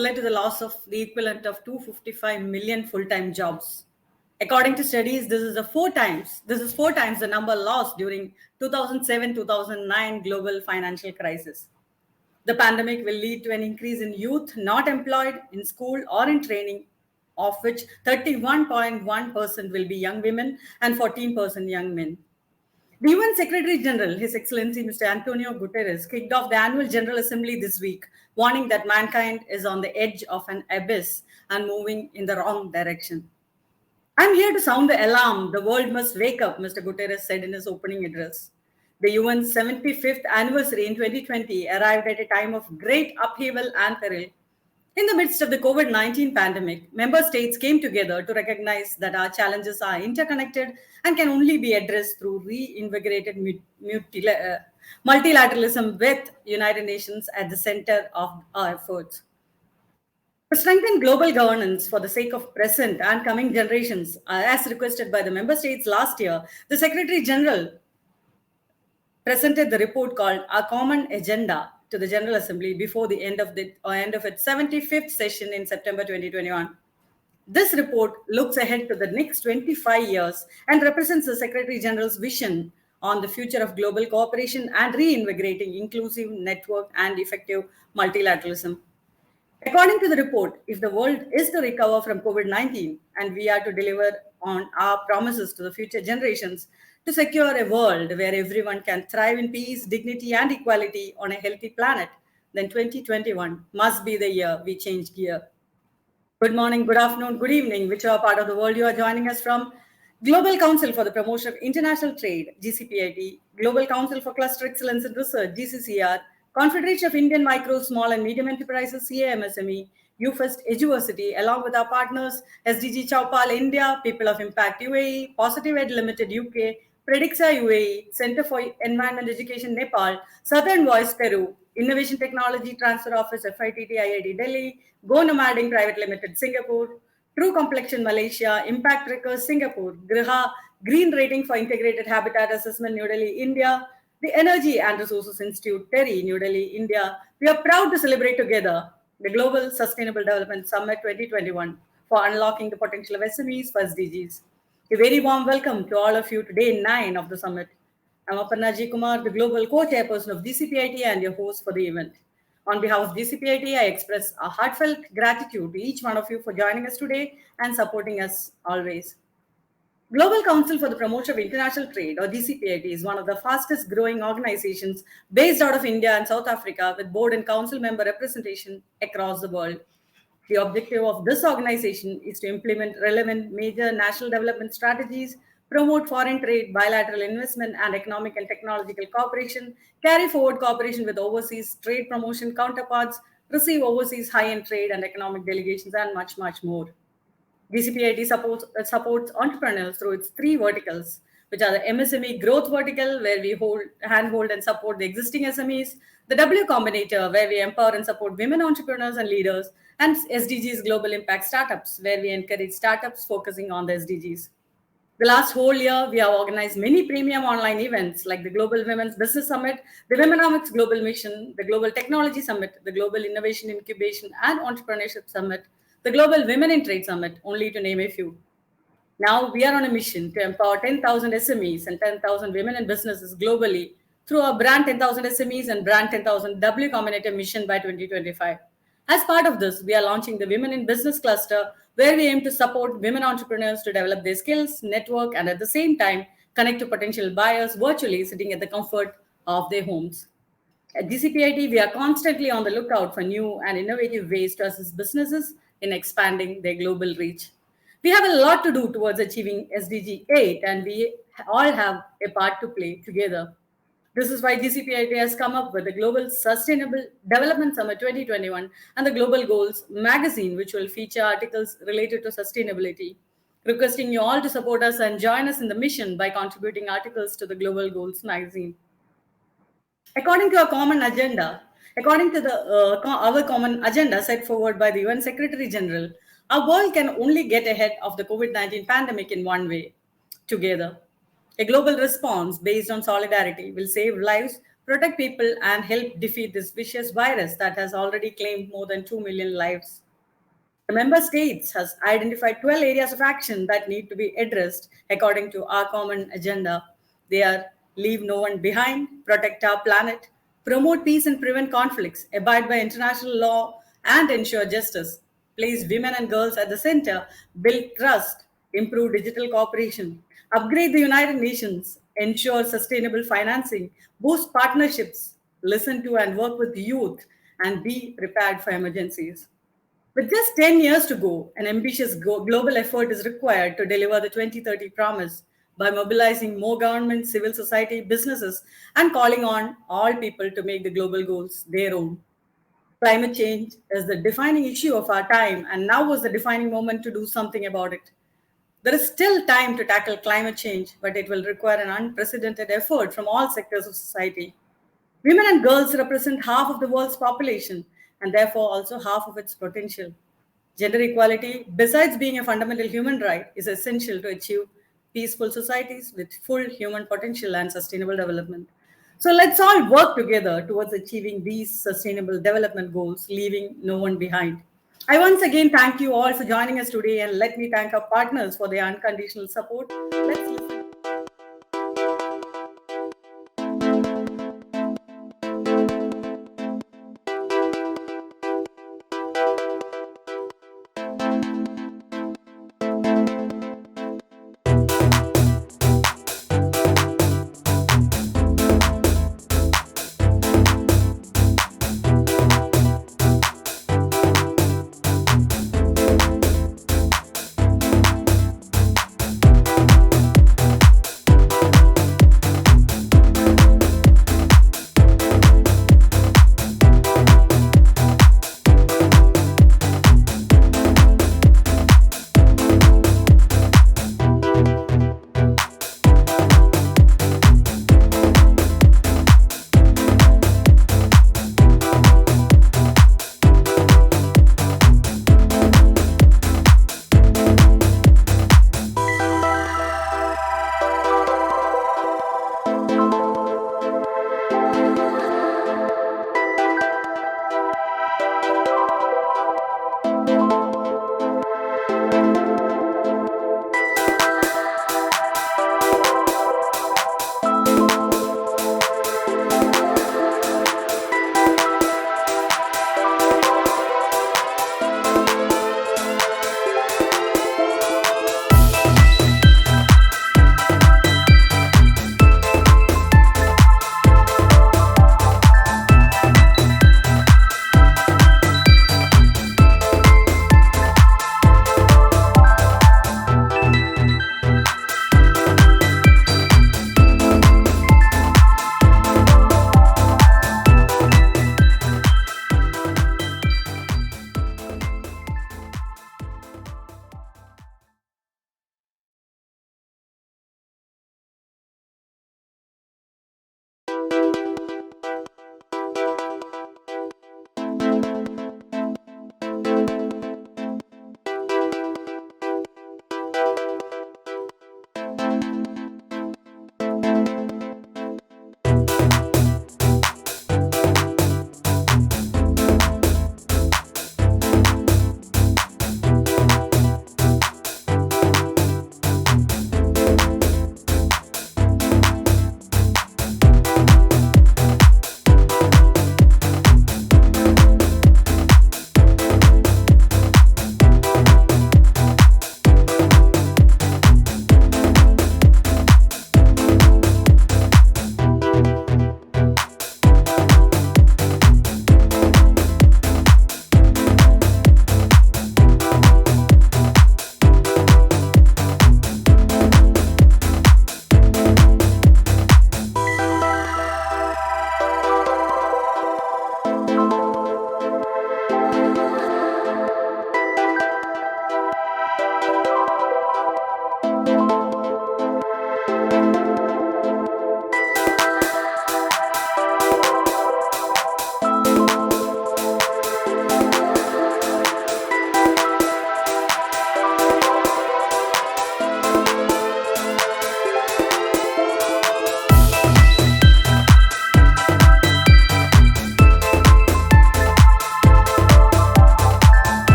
led to the loss of the equivalent of 255 million full-time jobs. According to studies, this is four times the number lost during 2007-2009 global financial crisis. The pandemic will lead to an increase in youth not employed in school or in training, of which 31.1% will be young women and 14% young men. The UN Secretary General, His Excellency Mr. Antonio Guterres, kicked off the annual General Assembly this week, warning that mankind is on the edge of an abyss and moving in the wrong direction. I'm here to sound the alarm. The world must wake up, Mr. Guterres said in his opening address. The UN's 75th anniversary in 2020 arrived at a time of great upheaval and peril. In the midst of the COVID-19 pandemic, member states came together to recognize that our challenges are interconnected and can only be addressed through reinvigorated multilateralism with United Nations at the center of our efforts. To strengthen global governance for the sake of present and coming generations, as requested by the member states last year, the Secretary General presented the report called Our Common Agenda to the General Assembly before the end of its 75th session in September 2021. This report looks ahead to the next 25 years and represents the Secretary General's vision on the future of global cooperation and reinvigorating inclusive, network, and effective multilateralism. According to the report, if the world is to recover from COVID-19 and we are to deliver on our promises to the future generations to secure a world where everyone can thrive in peace, dignity, and equality on a healthy planet, then 2021 must be the year we change gear. Good morning, good afternoon, good evening, whichever part of the world you are joining us from. Global Council for the Promotion of International Trade, GCPIT, Global Council for Cluster Excellence in Research, GCCR, Confederation of Indian Micro, Small and Medium Enterprises, CAMSME, UFirst Eduversity, along with our partners, SDG8 India, People of Impact UAE, Positive Ed Limited UK, Predixa UAE, Center for Environment Education Nepal, Southern Voice Peru, Innovation Technology Transfer Office FITT IIT Delhi, Go Nomading Private Limited Singapore, True Complexion Malaysia, Impact Trackers Singapore, Griha, Green Rating for Integrated Habitat Assessment New Delhi, India, the Energy and Resources Institute, TERI, New Delhi, India. We are proud to celebrate together the Global Sustainable Development Summit 2021 for unlocking the potential of SMEs for SDGs. A very warm welcome to all of you to day 9 of the summit. I'm Aparna Kumar, the Global Co-Chairperson of GCPIT and your host for the event. On behalf of GCPIT, I express a heartfelt gratitude to each one of you for joining us today and supporting us always. Global Council for the Promotion of International Trade, or GCPIT, is one of the fastest growing organizations based out of India and South Africa with board and council member representation across the world. The objective of this organization is to implement relevant major national development strategies, promote foreign trade, bilateral investment, and economic and technological cooperation, carry forward cooperation with overseas trade promotion counterparts, receive overseas high-end trade and economic delegations, and much, much more. GCPIT supports entrepreneurs through its 3 verticals, which are the MSME growth vertical, where we handhold and support the existing SMEs, the W Combinator, where we empower and support women entrepreneurs and leaders, and SDGs Global Impact Startups, where we encourage startups focusing on the SDGs. The last whole year, we have organized many premium online events like the Global Women's Business Summit, the Womenomics Global Mission, the Global Technology Summit, the Global Innovation Incubation and Entrepreneurship Summit, the Global Women in Trade Summit, only to name a few. Now we are on a mission to empower 10,000 SMEs and 10,000 women in businesses globally through our Brand 10,000 SMEs and Brand 10,000 W Combinator mission by 2025. As part of this, we are launching the Women in Business Cluster, where we aim to support women entrepreneurs to develop their skills, network, and at the same time, connect to potential buyers virtually sitting at the comfort of their homes. At GCPIT, we are constantly on the lookout for new and innovative ways to assist businesses in expanding their global reach. We have a lot to do towards achieving SDG8, and we all have a part to play together. This is why GCPIT has come up with the Global Sustainable Development Summit 2021 and the Global Goals magazine, which will feature articles related to sustainability. Requesting you all to support us and join us in the mission by contributing articles to the Global Goals magazine. According to our common agenda set forward by the UN Secretary General, our world can only get ahead of the COVID-19 pandemic in one way: together. A global response based on solidarity will save lives, protect people, and help defeat this vicious virus that has already claimed more than 2 million lives. The member states has identified 12 areas of action that need to be addressed according to our common agenda. They are leave no one behind, protect our planet, promote peace and prevent conflicts, abide by international law and ensure justice, place women and girls at the center, build trust, improve digital cooperation, upgrade the United Nations, ensure sustainable financing, boost partnerships, listen to and work with youth, and be prepared for emergencies. With just 10 years to go, an ambitious global effort is required to deliver the 2030 promise by mobilizing more government, civil society, businesses, and calling on all people to make the global goals their own. Climate change is the defining issue of our time, and now was the defining moment to do something about it. There is still time to tackle climate change, but it will require an unprecedented effort from all sectors of society. Women and girls represent half of the world's population and therefore also half of its potential. Gender equality, besides being a fundamental human right, is essential to achieve peaceful societies with full human potential and sustainable development. So let's all work together towards achieving these sustainable development goals, leaving no one behind. I once again thank you all for joining us today, and let me thank our partners for their unconditional support. Let's listen.